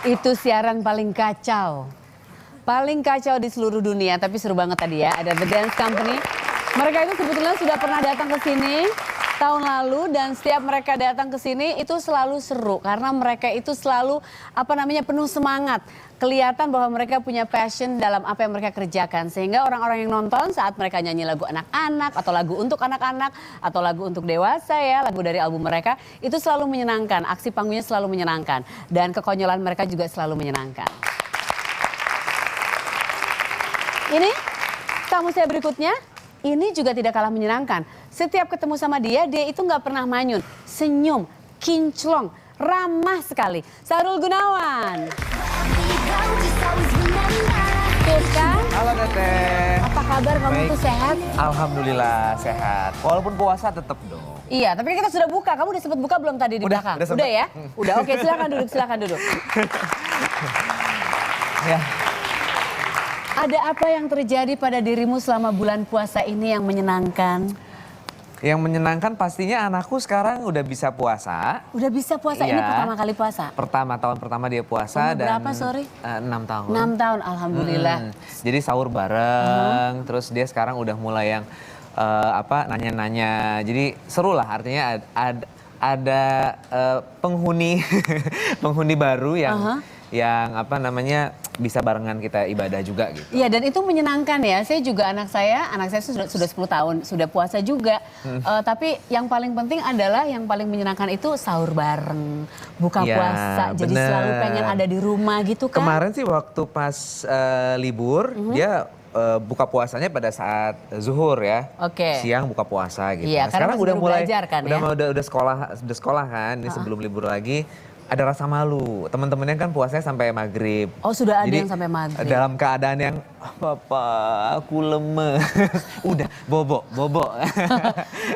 Itu siaran paling kacau. Paling kacau di seluruh dunia, tapi seru banget tadi ya. Ada The Dance Company. Mereka itu kebetulan sudah pernah datang ke sini tahun lalu dan setiap mereka datang ke sini itu selalu seru karena mereka itu selalu penuh semangat. Kelihatan bahwa mereka punya passion dalam apa yang mereka kerjakan sehingga orang-orang yang nonton saat mereka nyanyi lagu anak-anak atau lagu untuk anak-anak atau lagu untuk dewasa ya, lagu dari album mereka itu selalu menyenangkan. Aksi panggungnya selalu menyenangkan dan kekonyolan mereka juga selalu menyenangkan. Ini tamu saya berikutnya, ini juga tidak kalah menyenangkan. Setiap ketemu sama dia itu nggak pernah manyun, senyum, kinclong, ramah sekali. Sahrul Gunawan. Kan? Halo Teteh. Apa kabar kamu tuh sehat? Alhamdulillah sehat. Walaupun puasa tetap dong. Iya, tapi kita sudah buka. Kamu udah sempat buka belum tadi di belakang? Udah ya? Udah, oke silakan duduk, silakan duduk. Ya. Ada apa yang terjadi pada dirimu selama bulan puasa ini yang menyenangkan? Yang menyenangkan pastinya anakku sekarang udah bisa puasa. Udah bisa puasa, iya. Ini pertama kali puasa? Tahun pertama dia puasa. Dan berapa, sorry? 6 tahun. 6 tahun, alhamdulillah. Jadi sahur bareng, terus dia sekarang udah mulai yang nanya-nanya. Jadi seru lah, artinya ada penghuni penghuni baru yang bisa barengan kita ibadah juga gitu. Iya, dan itu menyenangkan ya. Saya juga anak saya sudah 10 tahun, sudah puasa juga. Tapi yang paling penting adalah yang paling menyenangkan itu sahur bareng, buka puasa. Jadi selalu pengen ada di rumah gitu kan. Kemarin sih waktu pas libur, dia buka puasanya pada saat zuhur ya. Siang buka puasa gitu. Iya, nah, sekarang udah mulai belajar kan udah sekolah kan. Ini sebelum libur lagi. Ada rasa malu, teman-temannya kan puasanya sampai maghrib. Oh sudah ada yang sampai maghrib. Dalam keadaan yang, papa aku lemah, udah bobo.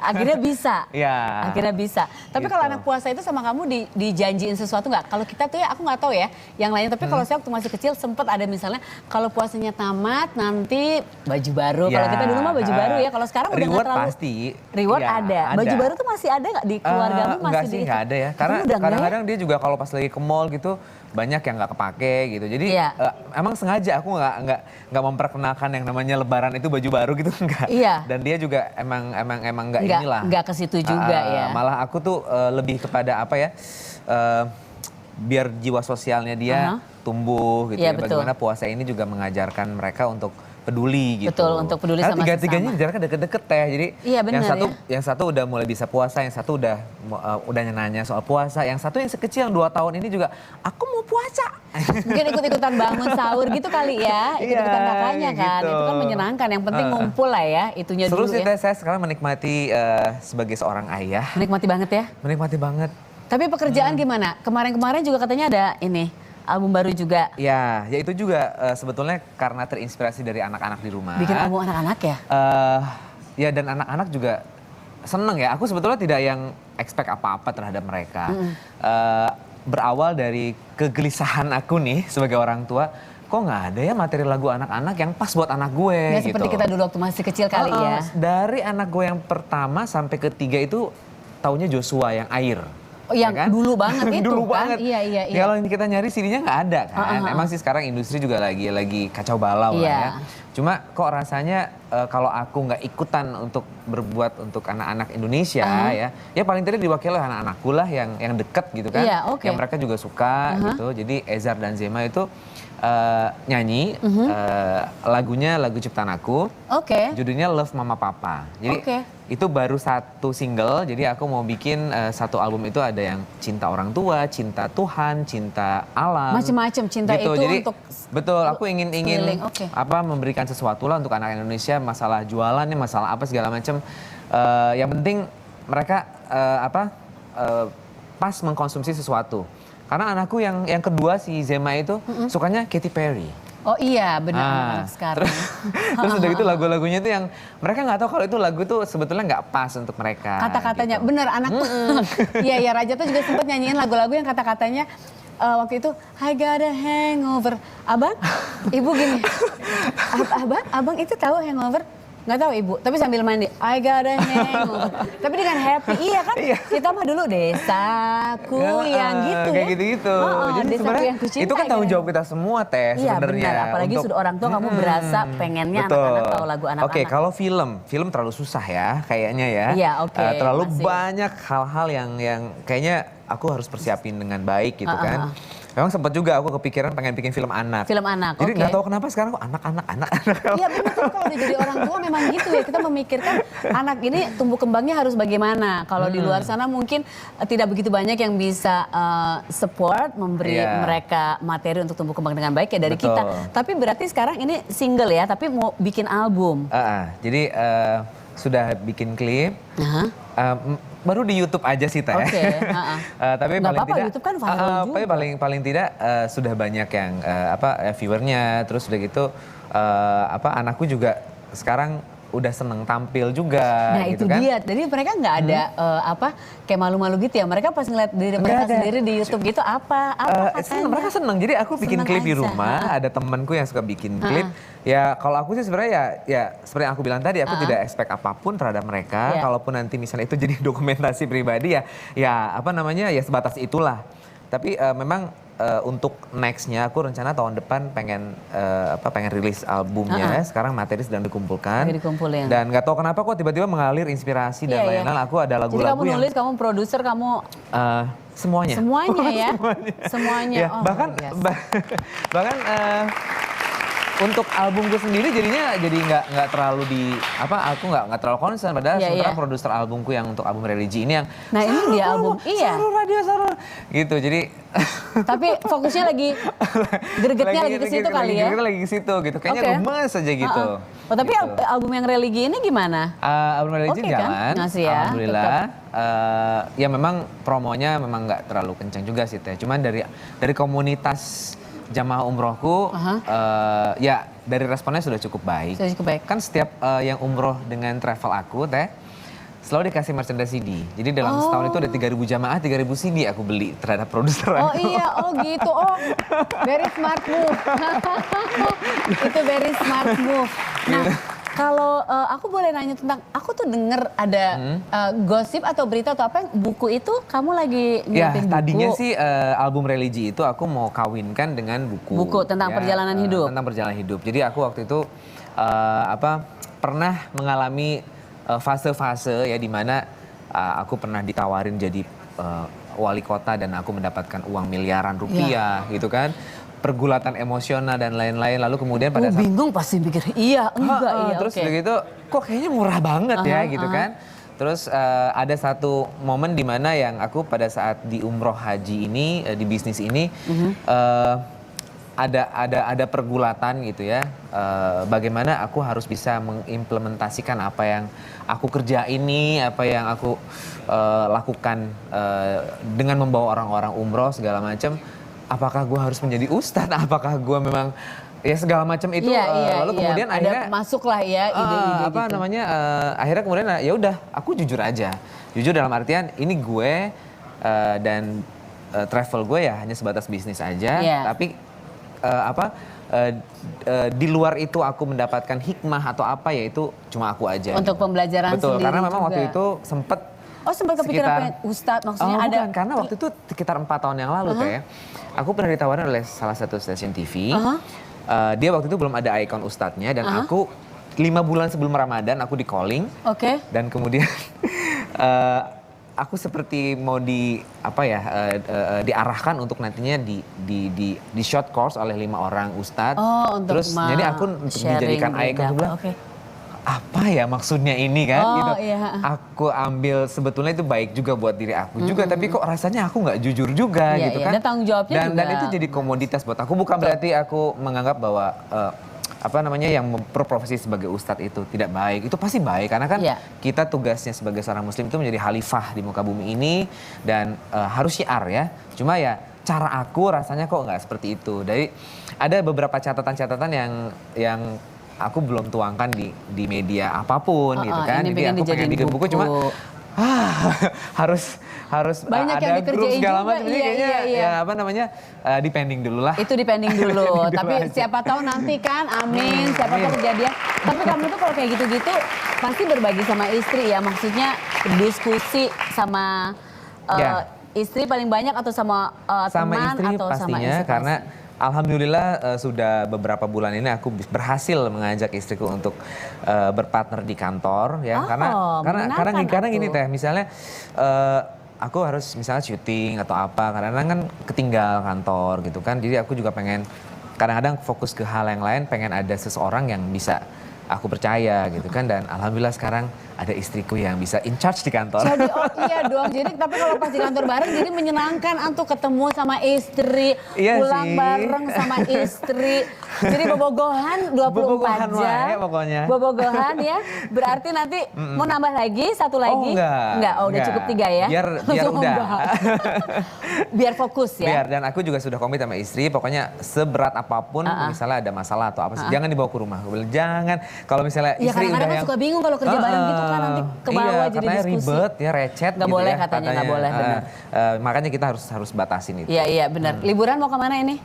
Akhirnya bisa. Ya. Akhirnya bisa. Tapi gitu. kalau anak puasa itu sama kamu dijanjiin sesuatu nggak? Kalau kita tuh ya aku nggak tahu ya yang lain. Tapi kalau saya waktu masih kecil sempat ada misalnya kalau puasanya tamat nanti baju baru. Ya. Kalau kita dulu mah baju baru ya. Kalau sekarang udah nggak terlalu. Pasti. Reward ya, ada. Baju baru tuh masih ada nggak di keluargamu? Enggak sih, nggak ada ya. Karena kadang-kadang dia juga kalau pas lagi ke mall gitu banyak yang nggak kepake gitu. Jadi emang sengaja aku nggak memperkenalkan yang namanya Lebaran itu baju baru gitu enggak. Iya. Dan dia juga emang nggak inilah. Nggak ke situ juga ya. Malah aku tuh lebih kepada biar jiwa sosialnya dia tumbuh gitu ya. Bagaimana puasa ini juga mengajarkan mereka untuk peduli gitu. Betul, untuk peduli sama sesama. Tiga-tiganya jaraknya deket-deket teh. Jadi yang satu udah mulai bisa puasa, yang satu udah nanya soal puasa, yang satu yang sekecil yang 2 tahun ini juga aku mau puasa. Mungkin ikut-ikutan bangun sahur gitu kali ya, ikut-ikutan kakaknya kan. Gitu. Itu kan menyenangkan, yang penting ngumpul lah ya, itunya dulu dulu ya. ya. Saya sekarang menikmati sebagai seorang ayah. Menikmati banget ya? Menikmati banget. Tapi pekerjaan gimana? Kemarin-kemarin juga katanya ada album baru juga. Ya itu juga sebetulnya karena terinspirasi dari anak-anak di rumah. Bikin album anak-anak ya? Ya dan anak-anak juga seneng ya. Aku sebetulnya tidak yang expect apa-apa terhadap mereka. Berawal dari kegelisahan aku nih sebagai orang tua. Kok nggak ada ya materi lagu anak-anak yang pas buat anak gue ya, gitu. Seperti kita dulu waktu masih kecil kali ya. Dari anak gue yang pertama sampai ketiga itu taunya Joshua yang Air. Oh, yang ya kan? dulu banget itu dulu kan? banget. Iya. Kalau kita nyari CD-nya nggak ada kan. Emang sih sekarang industri juga lagi kacau balau lah ya. Cuma kok rasanya kalau aku nggak ikutan untuk berbuat untuk anak-anak Indonesia ya paling tidak diwakili oleh anak-anakku lah yang deket gitu kan. Yang mereka juga suka gitu. Jadi Ezar dan Zema itu nyanyi lagunya lagu ciptaan aku. Judulnya Love Mama Papa. Jadi itu baru satu single, jadi aku mau bikin satu album itu ada yang cinta orang tua, cinta Tuhan, cinta alam. Macam-macam cinta gitu. itu Jadi, untuk betul, aku ingin memberikan sesuatu lah untuk anak Indonesia, masalah jualannya, masalah apa segala macam. Yang penting mereka pas mengkonsumsi sesuatu. Karena anakku yang kedua si Zema itu sukanya Katy Perry. Oh iya benar sekarang. Terus udah gitu lagu-lagunya itu yang mereka nggak tahu kalau itu lagu itu sebetulnya nggak pas untuk mereka. Kata-katanya gitu. Bener anakku. Iya Raja tuh juga sempat nyanyiin lagu-lagu yang kata-katanya waktu itu I got a hangover. Abang, ibu gini. Abang itu tahu hangover? Nggak tahu ibu, tapi sambil mandi, I gotta hang on. Tapi dengan happy, iya kan? Kita mah dulu desaku yang gitu kayak ya. gitu-gitu. Jadi Jadi sebenarnya itu kan tanggung jawab kita semua Teh Iya sebenarnya. benar, apalagi sudah orang tua kamu berasa pengennya anak-anak tahu lagu anak-anak. Oke, kalau film terlalu susah ya kayaknya ya. Iya, oke, terlalu masih. banyak hal-hal yang kayaknya aku harus persiapin dengan baik gitu kan. Memang sempat juga aku kepikiran pengen bikin film anak. Film anak, Jadi oke. nggak tahu kenapa sekarang kok anak. Iya benar tuh kalau udah jadi orang tua memang gitu ya. Kita memikirkan anak ini tumbuh kembangnya harus bagaimana. Kalau di luar sana mungkin tidak begitu banyak yang bisa support, memberi mereka materi untuk tumbuh kembang dengan baik ya dari Betul. kita. Tapi berarti sekarang ini single ya, tapi mau bikin album. Jadi sudah bikin klip. Baru di YouTube aja sih Teh. Oke. Tapi Nggak paling apa-apa, tidak, YouTube kan viral juga. tapi paling tidak sudah banyak yang viewernya. Terus udah gitu anakku juga sekarang udah seneng tampil juga. Nah gitu itu kan. dia, jadi mereka nggak ada kayak malu-malu gitu ya. Mereka pas ngeliat diri mereka sendiri di YouTube gitu apa katanya? Mereka seneng, jadi aku bikin Seneng klip di aja. rumah, ada temanku yang suka bikin klip. Ya kalau aku sih sebenarnya ya seperti yang aku bilang tadi, aku tidak expect apapun terhadap mereka. Kalaupun nanti misalnya itu jadi dokumentasi pribadi ya sebatas itulah. Tapi memang untuk nextnya aku rencana tahun depan pengen rilis albumnya. Sekarang materi sedang dikumpulkan. Dikumpulin. Dan nggak tahu kenapa kok tiba-tiba mengalir inspirasi dan lain-lain. Aku ada lagu-lagu yang. Jadi kamu nulis, kamu produser, kamu semuanya. Semuanya ya. Semuanya. Ya, Oh, bahkan untuk albumku sendiri jadinya jadi nggak terlalu aku nggak terlalu concern padahal sementara produser albumku yang untuk album religi ini yang ini dia album Saru Radio Saru gitu jadi tapi fokusnya lagi gregetnya lagi ke situ kali ya. Lagi ke situ gitu kayaknya gemes aja gitu. Oh tapi gitu. album yang religi ini gimana? Album religi jalan, kan? Ngasih ya, alhamdulillah. Ya memang promonya memang nggak terlalu kencang juga sih Teh. Cuman dari komunitas jamaah umrohku, ya dari responnya sudah cukup baik. Sudah cukup baik. Kan setiap yang umroh dengan travel aku Teh, selalu dikasih merchandise CD. Jadi dalam setahun itu ada 3.000 jamaah, 3.000 CD aku beli terhadap produser aku. Oh iya, gitu. Oh, very smart move. Itu very smart move. Nah, kalau aku boleh nanya tentang, aku tuh denger ada gosip atau berita atau apa, buku itu kamu lagi nyiapin buku? Tadinya sih album religi itu aku mau kawinkan dengan buku. Buku tentang perjalanan hidup? Tentang perjalanan hidup. Jadi aku waktu itu pernah mengalami fase-fase ya di mana aku pernah ditawarin jadi wali kota dan aku mendapatkan uang miliaran rupiah gitu kan. Pergulatan emosional dan lain-lain lalu kemudian pada saat bingung pasti pikir iya enggak terus begitu kok kayaknya murah banget ya gitu kan. Terus ada satu momen di mana yang aku pada saat di umroh haji ini di bisnis ini ada pergulatan gitu ya. Bagaimana aku harus bisa mengimplementasikan apa yang aku kerja ini, apa yang aku lakukan dengan membawa orang-orang umroh segala macam. Apakah gue harus menjadi ustadz? Apakah gue memang ya segala macam itu? Lalu kemudian akhirnya masuklah ya ide-ide gitu. Akhirnya kemudian ya udah, aku jujur aja. Jujur dalam artian ini gue dan travel gue ya hanya sebatas bisnis aja. Tapi di luar itu aku mendapatkan hikmah atau apa ya itu cuma aku aja. Untuk pembelajaran sendiri. Betul, karena memang juga. waktu itu sempet. Oh sempat kepikiran Ustadz maksudnya ada. Bukan, karena waktu itu sekitar 4 tahun yang lalu Teh. Aku pernah ditawarin oleh salah satu stasiun TV. Dia waktu itu belum ada ikon ustadznya dan aku 5 bulan sebelum Ramadan aku di calling. Dan kemudian aku seperti mau diarahkan untuk nantinya di short course oleh 5 orang ustadz. Terus jadi aku dijadikan ikon bilang. Apa ya maksudnya ini kan gitu. Aku ambil sebetulnya itu baik juga buat diri aku juga tapi kok rasanya aku nggak jujur juga gitu kan. Dan tanggung jawabnya juga. Dan itu jadi komoditas buat aku, bukan berarti aku menganggap bahwa yang berprofesi sebagai ustadz itu tidak baik. Itu pasti baik karena kan kita tugasnya sebagai seorang muslim itu menjadi khalifah di muka bumi ini dan harus syiar ya. Cuma ya cara aku rasanya kok nggak seperti itu. Jadi ada beberapa catatan-catatan yang aku belum tuangkan di media apapun gitu kan. Jadi aku pengen bikin buku cuma harus harus Banyak yang ada grup dikerjain segala juga, macam. Jadi iya, kayaknya iya. ya apa namanya depending dulu lah. Itu depending dulu, Dulu tapi aja. siapa tahu nanti kan, amin, siapa tahu kejadian. Tapi kamu tuh kalau kayak gitu-gitu pasti berbagi sama istri ya, maksudnya diskusi sama Ya. istri paling banyak atau sama Sama teman istri atau sama pastinya istri? karena alhamdulillah sudah beberapa bulan ini aku berhasil mengajak istriku untuk berpartner di kantor ya Oh, karena gini tuh. Teh, misalnya aku harus misalnya syuting atau apa karena kan ketinggal kantor gitu kan, jadi aku juga pengen kadang-kadang fokus ke hal yang lain, pengen ada seseorang yang bisa aku percaya gitu kan, dan alhamdulillah sekarang ada istriku yang bisa in charge di kantor. Jadi oh iya dong, jadi tapi kalau pas di kantor bareng jadi menyenangkan antu ketemu sama istri, Iya pulang sih. bareng sama istri. Jadi bobogohan 24 Bobogohan jam. wae pokoknya. Bobogohan ya. Berarti nanti mau nambah lagi satu lagi? enggak. Oh udah cukup 3 ya. Biar Langsung udah. membahas. Biar fokus ya. Biar, dan aku juga sudah komit sama istri, pokoknya seberat apapun misalnya ada masalah atau apa sih, jangan dibawa ke rumah. Aku bilang, jangan. Kalau misalnya Iya istri kadang-kadang udah kan suka bingung kalau kerja bareng gitu kan nanti ke bawah iya, jadi katanya diskusi. ribet ya, recet Nggak gitu boleh ya, katanya, nggak boleh, benar. Makanya kita harus batasin itu. Iya benar. Liburan mau kemana ini?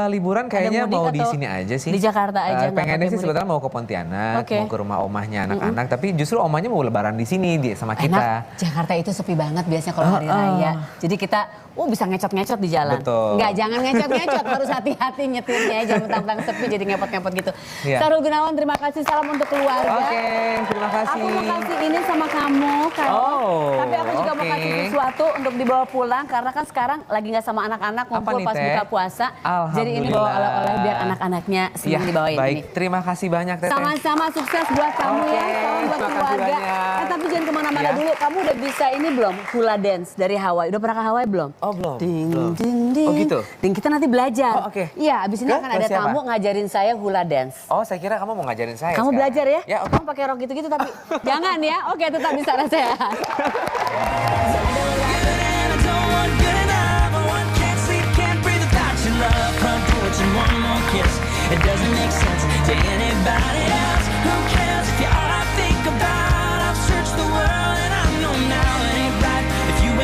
Liburan kayaknya mudik mau di atau sini aja sih. di Jakarta aja, nggak Pengennya pakai sih mudik? sebetulnya mau ke Pontianak, Oke. mau ke rumah omahnya anak-anak. Tapi justru omahnya mau lebaran di sini sama kita. Enak, Jakarta itu sepi banget biasanya kalau hari raya. Jadi kita bisa ngecot-ngecot di jalan. Betul. Enggak, jangan ngecot-ngecot, harus hati-hati nyetirnya, jangan mentang-mentang sepi jadi ngepot-ngepot gitu. Iya. Sarul Gunawan, terima kasih, salam untuk keluarga. Oke, terima kasih. Aku mau kasih ini sama kamu, Karo. Oh, Tapi aku juga mau oke. kasih sesuatu untuk dibawa pulang karena kan sekarang lagi nggak sama anak-anak ngumpul nih, pas Teh? buka puasa. Jadi ini bawa Alhamdulillah. oleh-oleh biar anak-anaknya Iya, senang dibawain baik. ini. Terima kasih banyak, Teteh. Sama-sama, sukses buat kamu ya, Oke, salam buat terima kasih keluarga. banyak. Tapi jangan kemana-mana Ya. dulu, kamu udah bisa ini belum? Hula dance dari Hawaii, udah pernah ke Hawaii belum? Oh, belum. Ding, Belum. ding, ding. Oh, gitu? Dan kita nanti belajar. Oh, oke. Iya, abis ini Ke- akan ke ada siapa? tamu ngajarin saya hula dance. Oh, saya kira kamu mau ngajarin saya Kamu sekarang. belajar ya? Ya, oke. Kamu pakai rok gitu-gitu tapi jangan ya. Oke, tetap di sana sehat. And I don't want good enough. I want can't sleep, can't breathe without your love. Come forward and one more kiss. It doesn't make sense to anybody else.